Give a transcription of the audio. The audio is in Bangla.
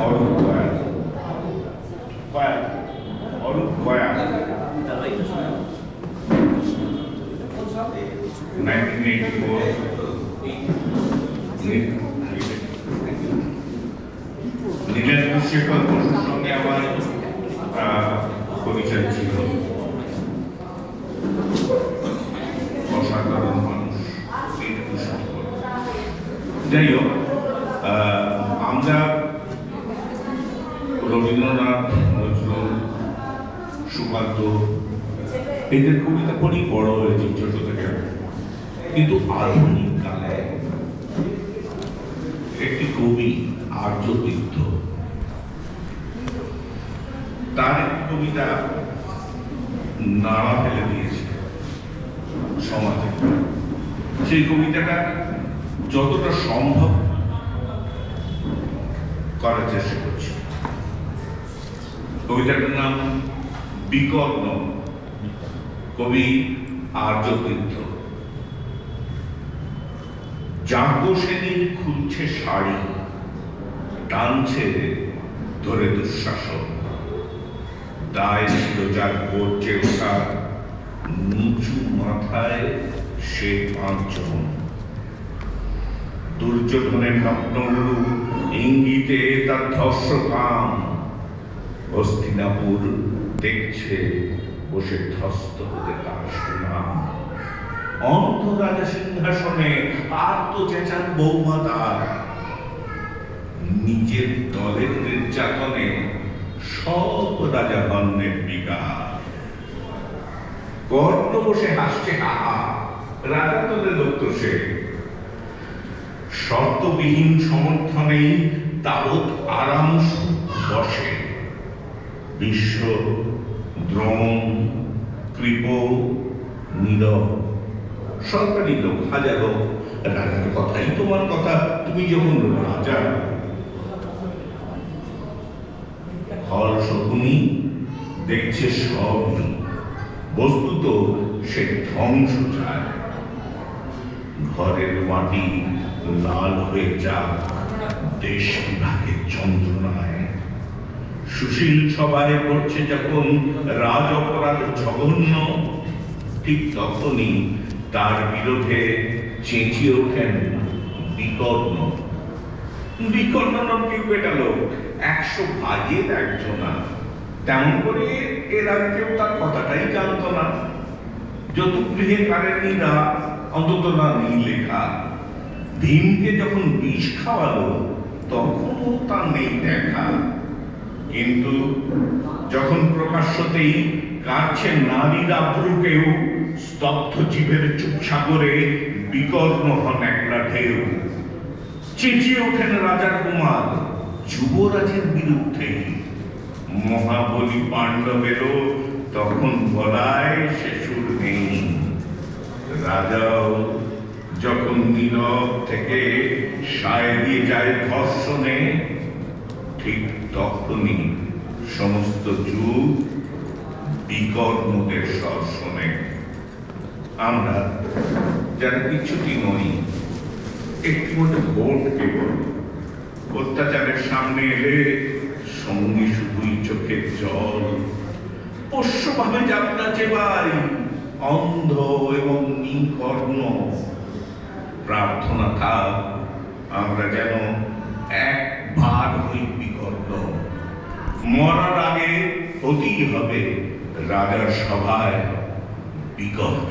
অরূপ কয়াল অরূপ কয়াল 1984 নীলেন্দ্র শেখর বসুর সঙ্গে আমার পরিচয় ছিল। অসাধারণ মানুষ। যাই হোক, আমরা রবীন্দ্রনাথ, নজরুল, সুকান্ত এদের কবিতা পড়ি বড় হয়েছি ছোট থেকে, কিন্তু আধুনিক কালে একটি কবি আর্যতীর্থ, তার একটি কবিতা নাড়া ফেলে দিয়েছে সমাজে। সেই কবিতাটা যতটা সম্ভব করার চেষ্টা করছি। কবিতাটার নাম বিকর্ণ, কবি আর্যতীর্থ। যাজ্ঞসেনীর খুলছে শাড়ি, টানছে ধরে দুঃশাসন। দায় ছিল যার গর্জে ওঠা, নিচু মাথায় সে পাঁচজন। দুর্যোধনের নগ্নরূপ ইঙ্গিতে তার ধর্ষকাম। হস্তিনাপুর দেখছে বসে ধ্বস্ত হতে তার সুনাম। অন্ধ রাজা সিংহাসনে আর্ত চেঁচান বৌমা তার। নিজের দলের নির্যাতনে সব রাজা বন্যের বিকার। কর্ণ বসে হাসছে হাহা, রাজা দলের লোক সে। শর্তবিহীন সমর্থনেই তাবৎ আরাম বসে। বিশ্ব দ্রোণ কৃপ নীরব, সরকারি লোক হাজারো। রাজার কথাই তোমার কথা, তুমি যখন রাজা। ফল শকুনি দেখছে সব, বস্তুত সে ধ্বংস চায়। ঘরের মাটি লাল হয়ে যাক দেশ বিভাগের যন্ত্রণায়। সুশীল সভায় পড়ছে যখন রাজ অপরাধ জঘন্য, ঠিক তখনই তার বিরোধে চেঁচিয়ে ওঠেন বিকর্ণ। বিকর্ণ কেউ পেটালো 100 ভাগের একজনা। তেমন করে এরা কেউ তার কথাটাই জানত না। যত গৃহে কারেনি না, অন্তত না নেই লেখা। ভীমকে যখন বিষ খাওয়ালো তখনও তা নেই দেখা। কিন্তু যখন প্রকাশ্যতেই কাটছে নারীর আব্রুকেও, স্তব্ধ জীবের চুপসাগরে বিকর্ণ হন একলা ঢেউ। চেঁচিয়ে ওঠেন রাজার কুমার যুবরাজের বিরুদ্ধে। মহাবলী পাণ্ডবেরও তখন বলায় সে সুর নেই। রাজাও যখন নীরব থেকে সায় দিয়ে যায় ধর্ষণে, ঠিক তখনই সমস্ত যুগ বিকর্ণদের স্বর শোনে। আমরা যারা কিছুটি নই, একটি মতো ভোট কেবল। অত্যাচারের সামনে এলে সঙ্গী শুধুই চোখের জল। পোষ্যভাবে যাত্রা চেবাই অন্ধ এবং নিকর্ণ। প্রার্থনা থাক আমরা যেন একবার হই বিকর্ণ। মরার আগে হতেই হবে রাজার সভায় বিকর্ণ।